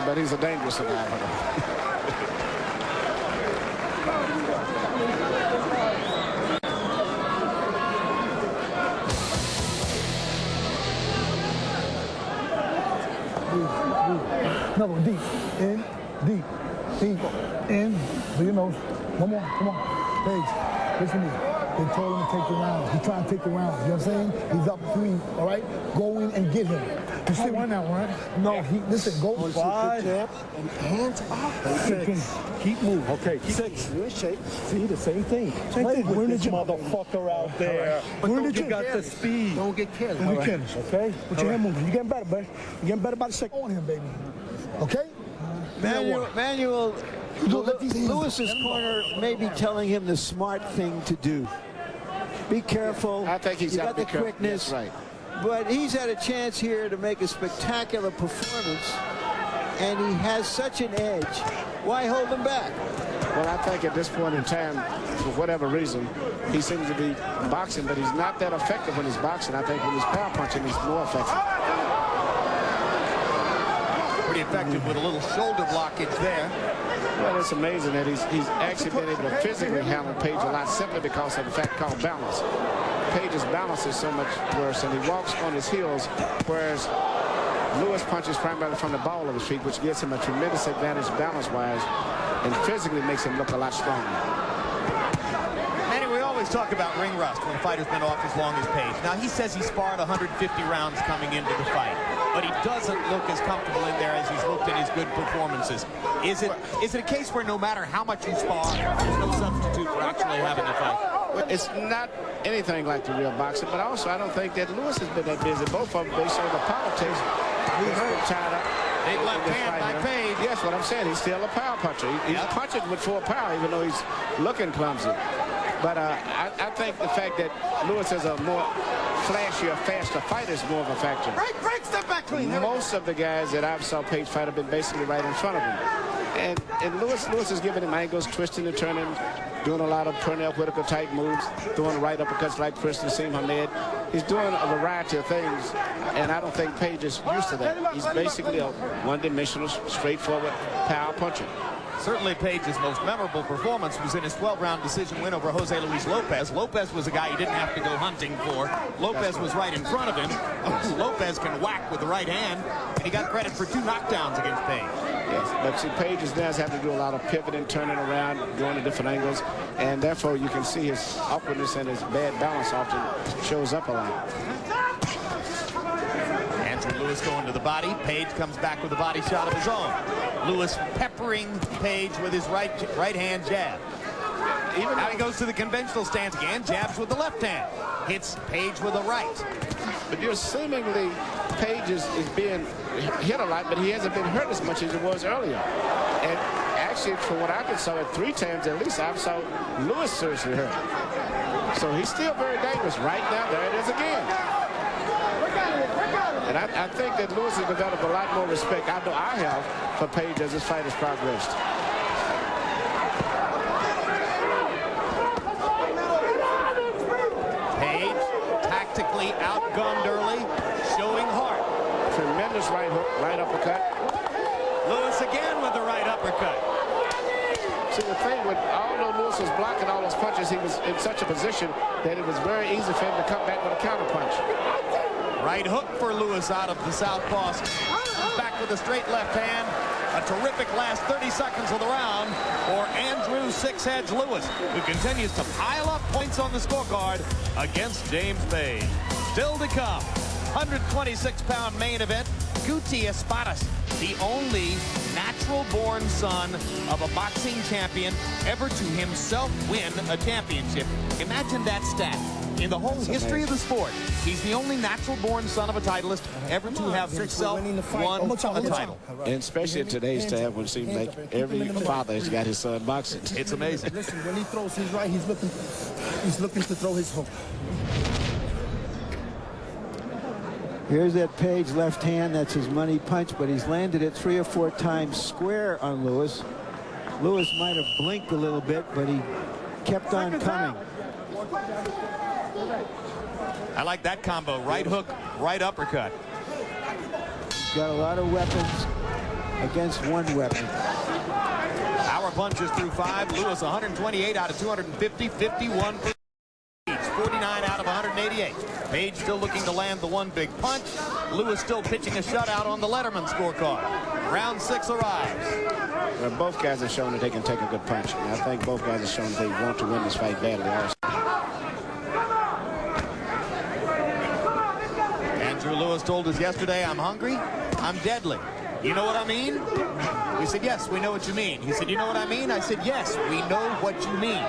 but he's a dangerous survivor. No, deep. In, deep. Deep. In. Do your nose. One more. Come on. Paige, listen to me. They told him to take the round. He's trying to take the round. You know what I'm saying? He's up 3, all right? Go in and get him. You see one now, right? No, listen, go 5. And hands off. 6. Keep moving. Okay, 6. You're in shape. See, the same thing. Play with this motherfucker out there. But you got the speed. Don't get careless. Don't get careless, okay? Put your hand moving. You're getting better, buddy. You're getting better by the second. On him, baby. Okay? Manuel, Lewis's corner may be telling him the smart thing to do. Be careful. I think he's got the quickness. Right. But he's had a chance here to make a spectacular performance, and he has such an edge. Why hold him back? Well, I think at this point in time, for whatever reason, he seems to be boxing, but he's not that effective when he's boxing. I think when he's power punching, he's more effective. Pretty effective with a little shoulder blockage there. Well, it's amazing that he's actually been able to physically handle Page a lot simply because of the fact called balance. Page's balance is so much worse, and he walks on his heels, whereas Lewis punches primarily from the ball of his feet, which gives him a tremendous advantage balance-wise and physically makes him look a lot stronger. Manny, we always talk about ring rust when a fighter's been off as long as Page. Now, he says he sparred 150 rounds coming into the fight, but he doesn't look as comfortable in there as he's looked in his good performances. Is it a case where no matter how much you spar, there's no substitute for actually having a fight? Well, it's not anything like the real boxing, but also I don't think that Lewis has been that busy. Both of them, based on the politics, he's been tied up. Big left hand by Page. Yes, what I'm saying, he's still a power puncher. He's punching with full power, even though he's looking clumsy. But I think the fact that Lewis is a more flashier, faster fighter is more of a factor. Break, step back clean. Most of the guys that I've saw Page fight have been basically right in front of him. And Lewis is giving him angles, twisting and turning, doing a lot of Pernell Whitaker type moves, throwing right uppercuts like Chris Nassim Hamed. He's doing a variety of things, and I don't think Page is used to that. He's basically a one-dimensional, straightforward power puncher. Certainly Page's most memorable performance was in his 12-round decision win over Jose Luis Lopez. Lopez was a guy he didn't have to go hunting for. Lopez was right in front of him. Lopez can whack with the right hand, and he got credit for 2 knockdowns against Page. Yes, but see, Page is now having to do a lot of pivoting, turning around, going to different angles, and therefore you can see his awkwardness and his bad balance often shows up a lot. Andrew Lewis going to the body. Page comes back with a body shot of his own. Lewis peppering Page with his right hand jab. Now he goes to the conventional stance again, jabs with the left hand. Hits Page with the right. But you're seemingly Page is being hit a lot, but he hasn't been hurt as much as he was earlier. And actually, from what I could saw it 3 times at least, I saw Lewis seriously hurt. So he's still very dangerous. Right now, there it is again. And I think that Lewis has developed a lot more respect, I know I have, for Page as his fight has progressed. Page tactically outgunned early, showing heart. Tremendous right hook, right uppercut. Lewis again with the right uppercut. See, the thing with, although Lewis was blocking all those punches, he was in such a position that it was very easy for him to come back with a counter punch. Right hook for Lewis out of the southpaw. Back with a straight left hand. A terrific last 30 seconds of the round for Andrew Six-Hedge Lewis, who continues to pile up points on the scorecard against James Page. Still to come, 126-pound main event, Guti Espadas, the only natural-born son of a boxing champion ever to himself win a championship. Imagine that stat. In the whole history of the sport, he's the only natural-born son of a titleist ever to have himself won a title. And especially in today's time when it seems like every father has got his son boxing. It's amazing. Listen, when he throws his right, he's looking to throw his hook. Here's that Page left hand. That's his money punch, but he's landed it 3 or 4 times square on Lewis. Lewis might have blinked a little bit, but he kept on coming. I like that combo. Right hook, right uppercut. He's got a lot of weapons. against one weapon. Power punches through 5. Lewis 128 out of 250, 51 for Page, 49 out of 188. Page still looking to land the one big punch. Lewis still pitching a shutout on the Letterman scorecard. Round 6 arrives. Well, both guys have shown that they can take a good punch. And I think both guys have shown that they want to win this fight badly also. Andrew Lewis told us yesterday, I'm hungry, I'm deadly. You know what I mean? We said, yes, we know what you mean. He said, you know what I mean? I said, yes, we know what you mean.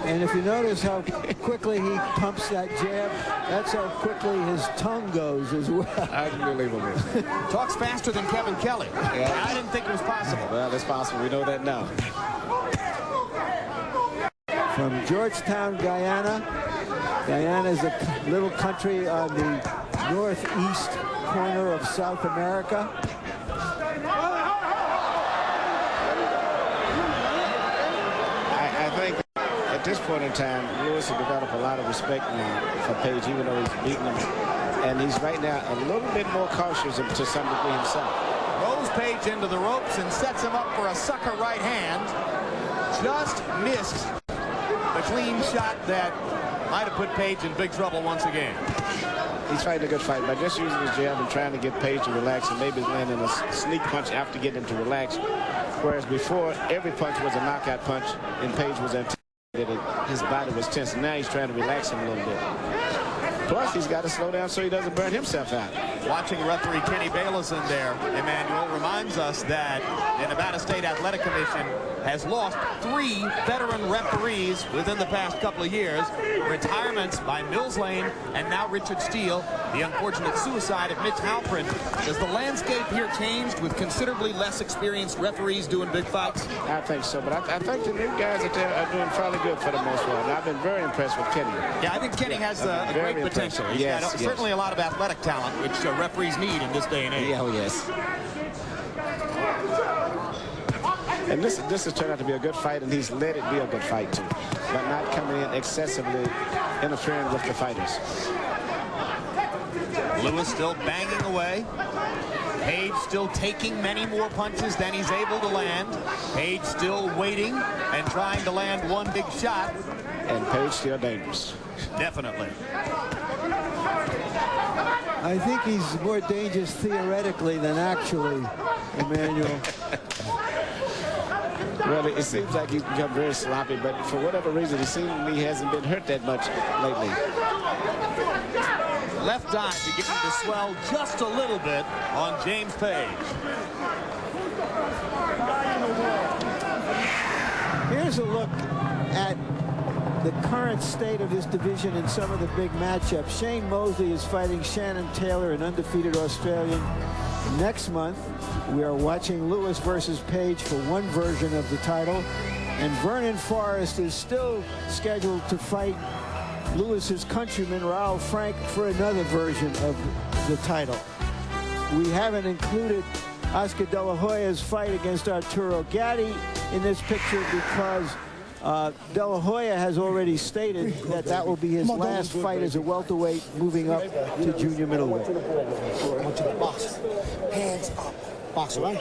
And if you notice how quickly he pumps that jab, that's how quickly his tongue goes as well. Unbelievable. Talks faster than Kevin Kelly. Yeah. I didn't think it was possible. Well, it's possible. We know that now. From Georgetown, Guyana. Guyana is a little country on the northeast corner of South America. I think at this point in time, Lewis has developed a lot of respect now for Page, even though he's beaten him. And he's right now a little bit more cautious to some degree himself. Rolls Page into the ropes and sets him up for a sucker right hand. Just missed the clean shot that might have put Page in big trouble once again. He's fighting a good fight by just using his jab and trying to get Page to relax and maybe landing a sneak punch after getting him to relax. Whereas before, every punch was a knockout punch and Page was anticipated. His body was tense. Now he's trying to relax him a little bit. Plus, he's got to slow down so he doesn't burn himself out. Watching referee Kenny Bayless in there, Emmanuel, reminds us that the Nevada State Athletic Commission has lost 3 veteran referees within the past couple of years. Retirements by Mills Lane and now Richard Steele. The unfortunate suicide of Mitch Halprin. Has the landscape here changed with considerably less experienced referees doing big fights? I think so, but I think the new guys are doing fairly good for the most part. And I've been very impressed with Kenny. Yeah, I think Kenny has a great potential. He's got certainly a lot of athletic talent, which referees need in this day and age. Yeah, oh yes. And this has turned out to be a good fight, and he's let it be a good fight too, but not coming in excessively interfering with the fighters. Lewis still banging away. Page still taking many more punches than he's able to land. Page still waiting and trying to land one big shot. And Page still dangerous. Definitely. I think he's more dangerous theoretically than actually, Emmanuel. Well, it seems like he's become very sloppy, but for whatever reason, it seems to me he hasn't been hurt that much lately. Left eye beginning to swell just a little bit on James Page. Here's a look at the current state of this division in some of the big matchups. Shane Mosley is fighting Shannon Taylor, an undefeated Australian. Next month, we are watching Lewis versus Page for one version of the title. And Vernon Forrest is still scheduled to fight Lewis's countryman, Raul Frank, for another version of the title. We haven't included Oscar De La Hoya's fight against Arturo Gatti in this picture because De La Hoya has already stated that that will be his last fight as a welterweight, moving up to junior middleweight. Box. Hands up. Box, right?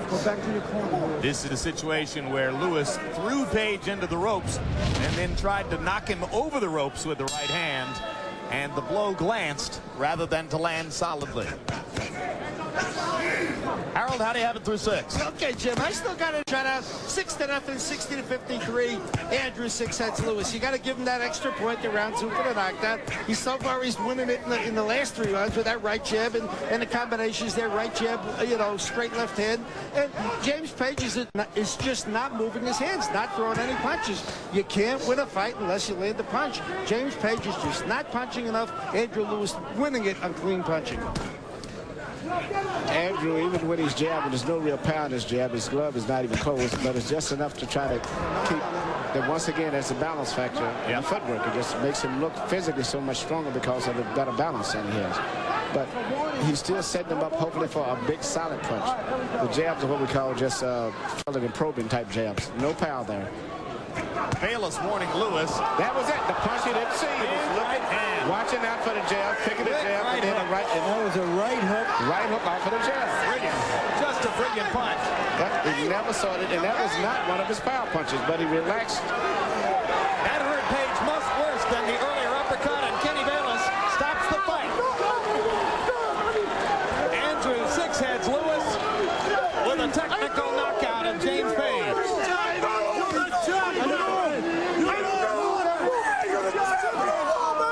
Go back to your corner. This is a situation where Lewis threw Page into the ropes and then tried to knock him over the ropes with the right hand, and the blow glanced rather than to land solidly. Harold, how do you have it through 6? Okay, Jim, I still got to try to 6-0, 60-53. Andrew 6 heads Lewis. You got to give him that extra point in round 2 for the knockdown. He's winning it in the last 3 rounds with that right jab and the combinations there, right jab, straight left hand. And James Page is just not moving his hands, not throwing any punches. You can't win a fight unless you land the punch. James Page is just not punching enough. Andrew Lewis winning it on clean punching. Andrew, even when he's jabbing, there's no real power in his jab. His glove is not even closed, but it's just enough to try to keep that. Once again, that's a balance factor in the footwork. It just makes him look physically so much stronger because of the better balance that he has. But he's still setting him up, hopefully, for a big, solid punch. The jabs are what we call just solid and probing type jabs. No power there. Bayless warning Lewis. That was it. The punch he didn't see. He was looking, watching out for the jab, picking the jab, and then a right. And That was a right hook. right hook off of the jab. Brilliant. Just a brilliant punch. He never saw it, and that was not one of his power punches, but he relaxed. That hurt Page much worse than the earlier uppercut, and Kenny Bayless stops the fight. Andrew Six-Heads Lewis with a technical knockout of James Page.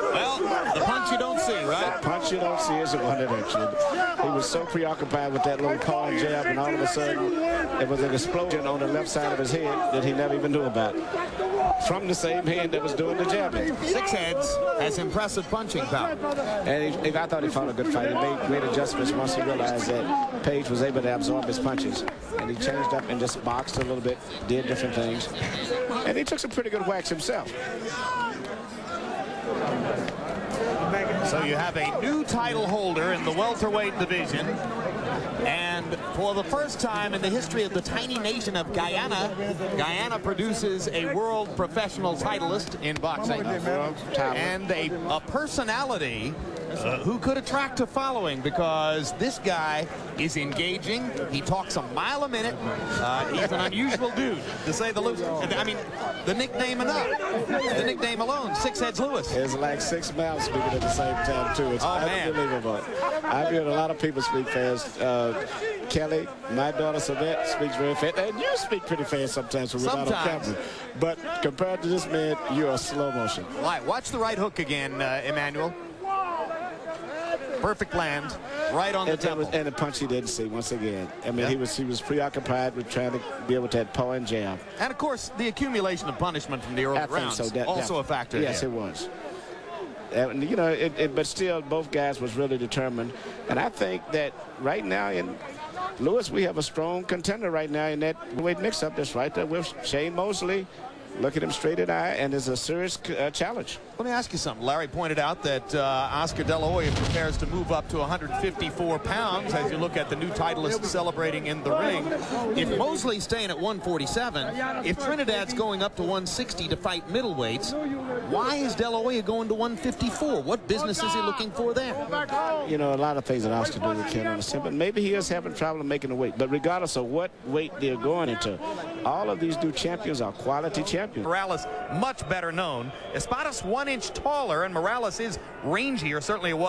Well, the punch you don't see, right? The punch you don't see is the one that hurts you. He was so preoccupied with that little paw and jab, and all of a sudden, it was an explosion on the left side of his head that he never even knew about. From the same hand that was doing the jabbing. Six-Heads has impressive punching power. And I thought he fought a good fight. He made great adjustments once he realized that Page was able to absorb his punches. And he changed up and just boxed a little bit, did different things. And he took some pretty good whacks himself. So you have a new title holder in the welterweight division. And for the first time in the history of the tiny nation of Guyana, Guyana produces a world professional titleist in boxing. And a personality who could attract a following, because this guy is engaging. He talks a mile a minute. He's an unusual dude, to say the least. I mean, the nickname enough. The nickname alone, Six-Heads Lewis. It's like 6 mouths speaking at the same time, too. It's unbelievable. I've heard a lot of people speak fast. Kelly, my daughter Savette, speaks very fast. And you speak pretty fast sometimes when we're not on camera. But compared to this man, you're a slow motion. Right. Watch the right hook again, Emmanuel. Perfect land, right on the temple. And the punch he didn't see once again. I mean, he was preoccupied with trying to deal with that paw and jab. And of course, the accumulation of punishment from the early rounds also a factor. Yes, it was. And, you know, but still, both guys was really determined. And I think that right now in Lewis, we have a strong contender right now in that weight mix-up that's right there with Shane Mosley. Look at him straight in the eye, and it's a serious challenge. Let me ask you something. Larry pointed out that Oscar De La Hoya prepares to move up to 154 pounds as you look at the new titleist celebrating in the ring. If Mosley's staying at 147, if Trinidad's going up to 160 to fight middleweights, why is De La Hoya going to 154? What business is he looking for there? You know, a lot of things that Oscar do, we can't understand, but maybe he is having trouble making the weight. But regardless of what weight they're going into, all of these new champions are quality champions. Morales, much better known. Espadas 1 inch taller, and Morales is rangier, certainly it was.